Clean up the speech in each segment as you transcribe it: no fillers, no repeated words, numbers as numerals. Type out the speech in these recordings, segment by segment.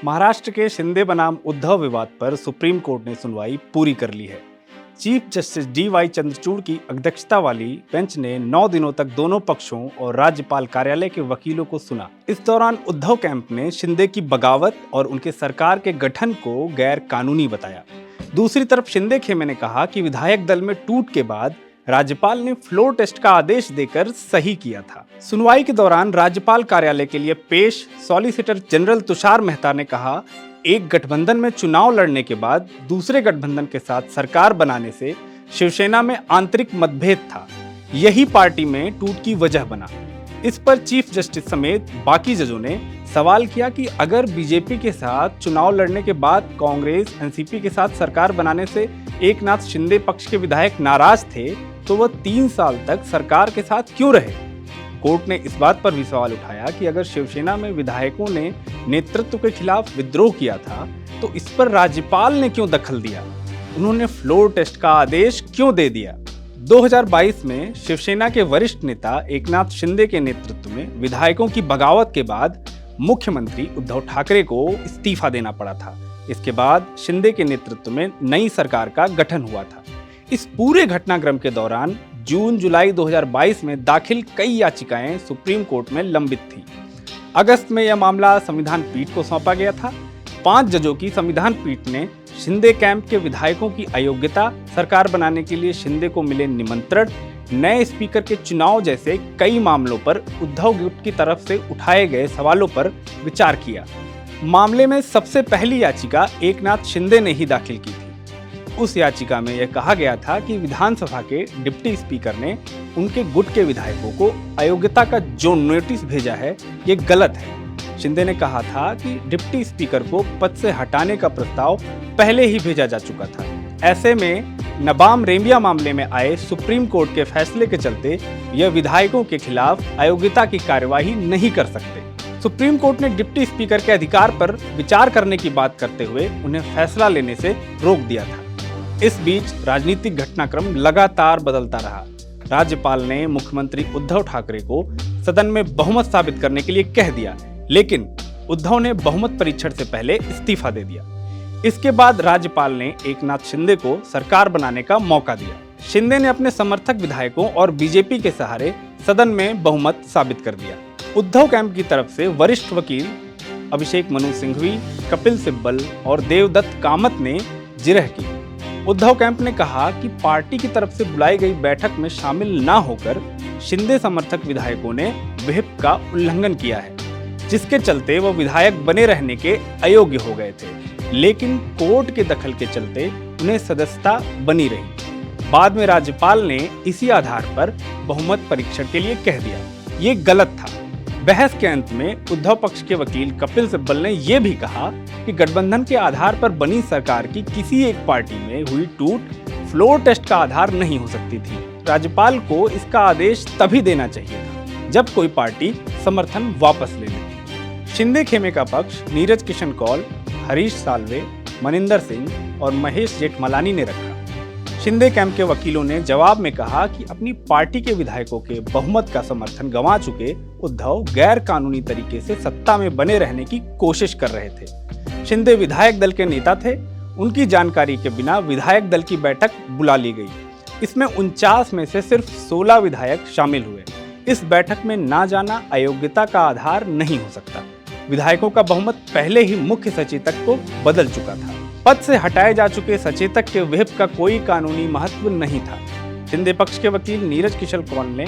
महाराष्ट्र के शिंदे बनाम उद्धव विवाद पर सुप्रीम कोर्ट ने सुनवाई पूरी कर ली है। Chief justice D.Y.. चंद्रचूड़ की अध्यक्षता वाली बेंच ने 9 दिनों तक दोनों पक्षों और राज्यपाल कार्यालय के वकीलों को सुना। इस दौरान उद्धव कैंप ने शिंदे की बगावत और उनके सरकार के गठन को गैर कानूनी बताया। दूसरी तरफ शिंदे खेमे ने कहा कि विधायक दल में टूट के बाद राज्यपाल ने फ्लोर टेस्ट का आदेश देकर सही किया था। सुनवाई के दौरान राज्यपाल कार्यालय के लिए पेश सॉलिसिटर जनरल तुषार मेहता ने कहा, एक गठबंधन में चुनाव लड़ने के बाद दूसरे गठबंधन के साथ सरकार बनाने से शिवसेना में आंतरिक मतभेद था, यही पार्टी में टूट की वजह बना। इस पर चीफ जस्टिस समेत बाकी जजों ने सवाल किया कि अगर बीजेपी के साथ चुनाव लड़ने के बाद कांग्रेस एनसीपी के साथ सरकार बनाने से एकनाथ शिंदे पक्ष के विधायक नाराज थे तो वह 3 साल तक सरकार के साथ क्यों रहे। कोर्ट ने इस बात पर भी सवाल उठाया कि अगर शिवसेना में विधायकों ने नेतृत्व के खिलाफ विद्रोह किया था तो इस पर राज्यपाल ने क्यों दखल दिया, उन्होंने फ्लोर टेस्ट का आदेश क्यों दे दिया। 2022 में शिवसेना के वरिष्ठ नेता एकनाथ शिंदे के नेतृत्व में विधायकों की बगावत के बाद मुख्यमंत्री उद्धव ठाकरे को इस्तीफा देना पड़ा था। इसके बाद शिंदे के नेतृत्व में नई सरकार का गठन हुआ था। इस पूरे घटनाक्रम के दौरान जून-जुलाई 2022 में दाखिल कई याचिकाएं सुप्रीम कोर्ट में लंबित थी। अगस्त में यह मामला संविधान पीठ को सौंपा गया था। 5 जजों की संविधान पीठ ने शिंदे कैंप के विधायकों की अयोग्यता, सरकार बनाने के लिए शिंदे को मिले निमंत्रण, नए स्पीकर के चुनाव जैसे कई मामलों पर उद्धव गुट की तरफ से उठाए गए सवालों पर विचार किया। मामले में सबसे पहली याचिका एकनाथ शिंदे ने ही दाखिल की थी। उस याचिका में यह कहा गया था कि विधानसभा के डिप्टी स्पीकर ने उनके गुट के विधायकों को अयोग्यता का जो नोटिस भेजा है ये गलत है। शिंदे ने कहा था कि डिप्टी स्पीकर को पद से हटाने का प्रस्ताव पहले ही भेजा जा चुका था। ऐसे में नबाम रेबिया मामले में आए सुप्रीम कोर्ट के फैसले के चलते यह विधायकों के खिलाफ अयोग्यता की कार्यवाही नहीं कर सकते। सुप्रीम कोर्ट ने डिप्टी स्पीकर के अधिकार पर विचार करने की बात करते हुए उन्हें फैसला लेने से रोक दिया था। इस बीच राजनीतिक घटनाक्रम लगातार बदलता रहा। राज्यपाल ने मुख्यमंत्री उद्धव ठाकरे को सदन में बहुमत साबित करने के लिए कह दिया, लेकिन उद्धव ने बहुमत परीक्षण से पहले इस्तीफा दे दिया। इसके बाद राज्यपाल ने एकनाथ शिंदे को सरकार बनाने का मौका दिया। शिंदे ने अपने समर्थक विधायकों और बीजेपी के सहारे सदन में बहुमत साबित कर दिया। उद्धव कैंप की तरफ से वरिष्ठ वकील अभिषेक मनु सिंघवी, कपिल सिब्बल और देवदत्त कामत ने जिरह की। उद्धव कैंप ने कहा कि पार्टी की तरफ से बुलाई गई बैठक में शामिल न होकर शिंदे समर्थक विधायकों ने व्हिप का उल्लंघन किया है, जिसके चलते वो विधायक बने रहने के अयोग्य हो गए थे, लेकिन कोर्ट के दखल के चलते उन्हें सदस्यता बनी रही। बाद में राज्यपाल ने इसी आधार पर बहुमत परीक्षण के लिए कह दिया। ये गलत था। बहस के अंत में उद्धव पक्ष के वकील कपिल सिब्बल ने यह भी कहा कि गठबंधन के आधार पर बनी सरकार की किसी एक पार्टी में हुई टूट फ्लोर टेस्ट का आधार नहीं हो सकती थी। राज्यपाल को इसका आदेश तभी देना चाहिए था जब कोई पार्टी समर्थन वापस ले ले। शिंदे खेमे का पक्ष नीरज किशन कौल, हरीश साल्वे, मनिंदर सिंह और महेश जेठमलानी ने रखा। शिंदे कैंप के वकीलों ने जवाब में कहा कि अपनी पार्टी के विधायकों के बहुमत का समर्थन गंवा चुके उद्धव गैर कानूनी तरीके से सत्ता में बने रहने की कोशिश कर रहे थे। शिंदे विधायक दल के नेता थे, उनकी जानकारी के बिना विधायक दल की बैठक बुला ली गई। इसमें 49 में से सिर्फ 16 विधायक शामिल हुए। इस बैठक में ना जाना अयोग्यता का आधार नहीं हो सकता। विधायकों का बहुमत पहले ही मुख्य सचेतक को बदल चुका था। पद से हटाए जा चुके सचेतक के व्हिप का कोई कानूनी महत्व नहीं था। शिंदे पक्ष के वकील नीरज किशन कौल ने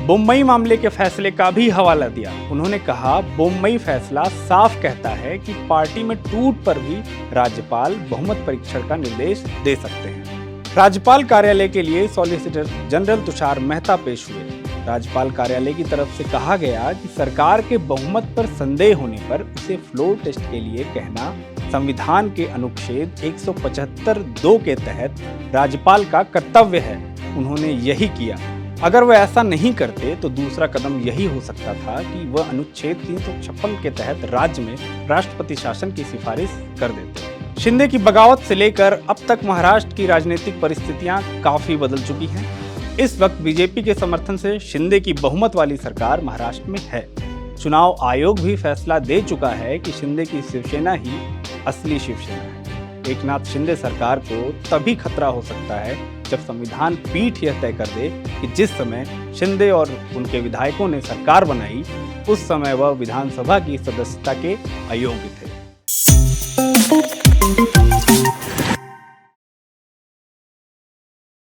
बम्बई मामले के फैसले का भी हवाला दिया। उन्होंने कहा, बम्बई फैसला साफ कहता है कि पार्टी में टूट पर भी राज्यपाल बहुमत परीक्षण का निर्देश दे सकते हैं। राज्यपाल कार्यालय के लिए सॉलिसिटर जनरल तुषार मेहता पेश हुए। राज्यपाल कार्यालय की तरफ से कहा गया कि सरकार के बहुमत पर संदेह होने पर उसे फ्लोर टेस्ट के लिए कहना संविधान के अनुच्छेद 175(2) के तहत राज्यपाल का कर्तव्य है। उन्होंने यही किया। अगर वह ऐसा नहीं करते तो दूसरा कदम यही हो सकता था कि वह अनुच्छेद 356 के तहत राज्य में राष्ट्रपति शासन की सिफारिश कर देते। शिंदे की बगावत से लेकर अब तक महाराष्ट्र की राजनीतिक परिस्थितियां काफी बदल चुकी हैं। इस वक्त बीजेपी के समर्थन से शिंदे की बहुमत वाली सरकार महाराष्ट्र में है। चुनाव आयोग भी फैसला दे चुका है कि शिंदे की शिवसेना ही असली शिवसेना है। एकनाथ शिंदे सरकार को तभी खतरा हो सकता है जब संविधान पीठ यह तय कर दे कि जिस समय शिंदे और उनके विधायकों ने सरकार बनाई उस समय वह विधानसभा की सदस्यता के अयोग्य थे।